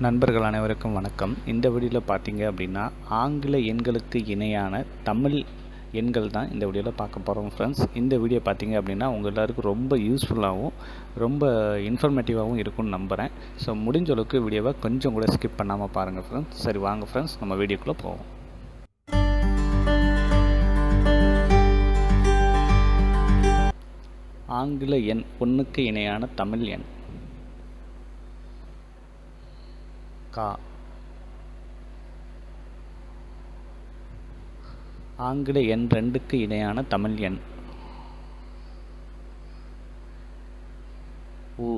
நண்பர்கள் அனைவருக்கும் வணக்கம். இந்த வீடியோவில் பார்த்தீங்க அப்படின்னா ஆங்கில எண்களுக்கு இணையான தமிழ் எண்கள் தான் இந்த வீடியோவில் பார்க்க போகிறோம் ஃப்ரெண்ட்ஸ். இந்த வீடியோ பார்த்தீங்க அப்படின்னா உங்கள் எல்லாருக்கும் ரொம்ப யூஸ்ஃபுல்லாகவும் ரொம்ப இன்ஃபர்மேட்டிவாகவும் இருக்கும்னு நம்புகிறேன். ஸோ முடிஞ்ச அளவுக்கு வீடியோவை கொஞ்சம் கூட ஸ்கிப் பண்ணாமல் பாருங்கள் ஃப்ரெண்ட்ஸ். சரி வாங்க ஃப்ரெண்ட்ஸ், நம்ம வீடியோக்குள்ளே போவோம். ஆங்கில எண் ஒன்றுக்கு இணையான தமிழ் எண் கா. ஆங்கில எண் 2க்கு இணையான தமிழ் எண் உ.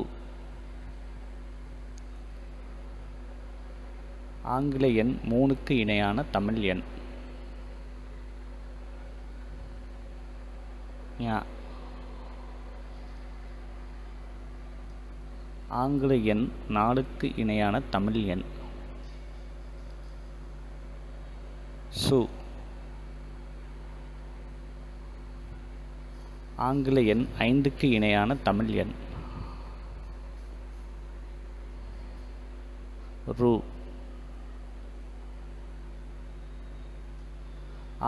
ஆங்கில எண் 3க்கு இணையான தமிழ் எண் ஞ. ஆங்கில எண் 4க்கு இணையான தமிழ் எண் சு. ஆங்கில எண் 5க்கு இணையான தமிழ் எண் ரு.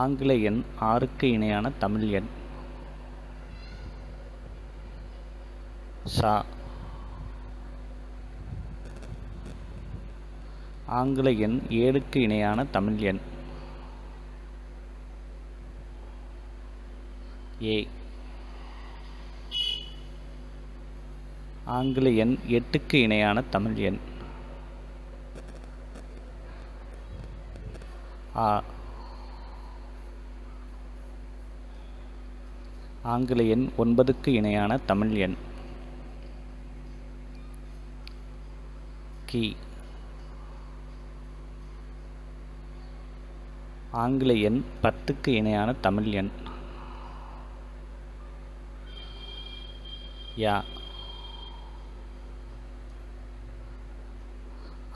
ஆங்கில எண் 6க்கு இணையான தமிழ் எண் சா. ஆங்கில எண் 7க்கு இணையான தமிழ் எண் ஏ. ஆங்கில எண் 8க்கு இணையான தமிழ் எண் ஆ. ஆங்கில எண் 9க்கு இணையான தமிழ் எண் கி. ஆங்கில எண் 10க்கு இணையான தமிழ் எண் யா.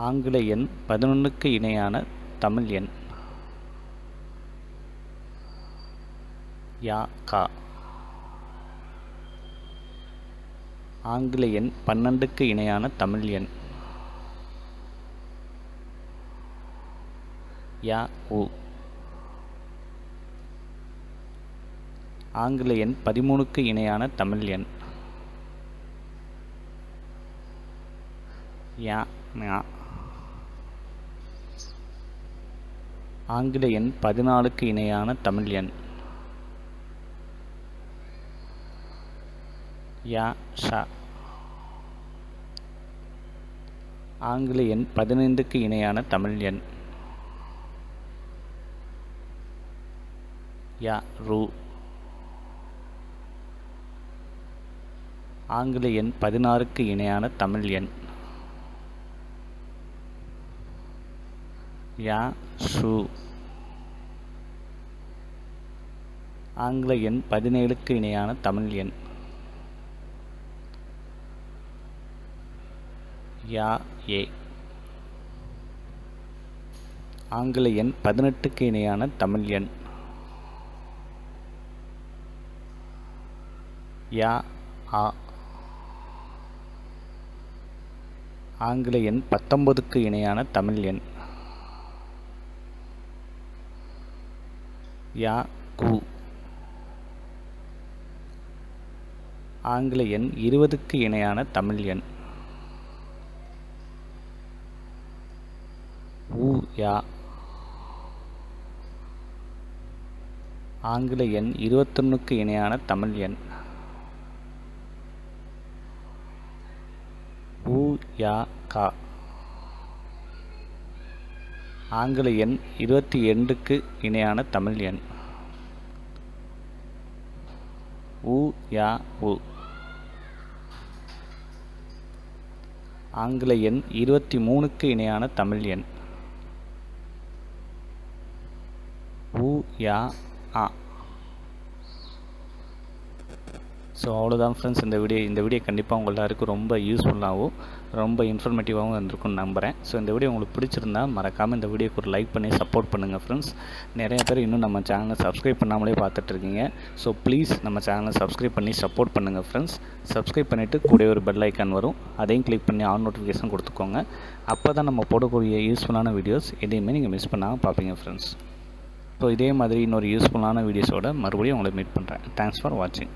ஆங்கில எண் 11க்கு இணையான தமிழ் எண் யா கா. ஆங்கில எண் 12க்கு இணையான தமிழ் எண் யா உ. ஆங்கில எண் 13க்கு இணையான தமிழ் எண் யா ஞா. ஆங்கில எண் 14க்கு இணையான தமிழ் எண் யா ஷா. ஆங்கில எண் 15க்கு இணையான தமிழ் எண் யா ரு. ஆங்கில எண் 16க்கு இணையான தமிழ் எண் யா சு. ஆங்கில எண் 17க்கு இணையான தமிழ் எண் யா ஏ. ஆங்கில எண் 18க்கு இணையான தமிழ் எண் யா ஆ. ஆங்கில எண் 19க்கு இணையான தமிழ் எண் யா கு. ஆங்கில எண் 20க்கு இணையான தமிழ் எண் உ யா. ஆங்கில எண் 21க்கு இணையான தமிழ் எண் உ யா கா. ஆங்கில எண் 22க்கு இணையான தமிழ் எண் உ யா உ. ஆங்கில எண் 23க்கு இணையான தமிழ் எண் உ யா ஆ. ஸோ அவ்வளோதான் ஃப்ரெண்ட்ஸ். இந்த வீடியோ கண்டிப்பாக உங்கள் எல்லாருக்கும் ரொம்ப யூஸ்ஃபுல்லாகவும் ரொம்ப இன்ஃபர்மேட்டிவாகவும் இருந்திருக்கும்னு நம்புகிறேன். ஸோ இந்த வீடியோ உங்களுக்கு பிடிச்சிருந்தா மறக்காமல் இந்த வீடியோக்கு ஒரு லைக் பண்ணி சப்போர்ட் பண்ணுங்கள் ஃப்ரெண்ட்ஸ். நிறைய பேர் இன்னும் நம்ம சேனலை சப்ஸ்கிரைப் பண்ணாமலே பார்த்துட்ருக்கீங்க. ஸோ ப்ளீஸ் நம்ம சேனலை சப்ஸ்கிரைப் பண்ணி சப்போர்ட் பண்ணுங்கள் ஃப்ரெண்ட்ஸ். சப்ஸ்கிரைப் பண்ணிவிட்டு கூட ஒரு பெல் ஐக்கான் வரும், அதையும் கிளிக் பண்ணி ஆல் நோட்டிஃபிகேஷன் கொடுத்துக்கோங்க. அப்போ தான் நம்ம போடக்கூடிய யூஸ்ஃபுல்லான வீடியோஸ் எதையுமே நீங்கள் மிஸ் பண்ணாமல் பார்ப்பீங்க ஃப்ரெண்ட்ஸ். ஸோ இதே மாதிரி இன்னொரு யூஸ்ஃபுல்லான வீடியோஸோட மறுபடியும் உங்களை மீட் பண்ணுறேன். தேங்க்ஸ் ஃபார் வாட்சிங்.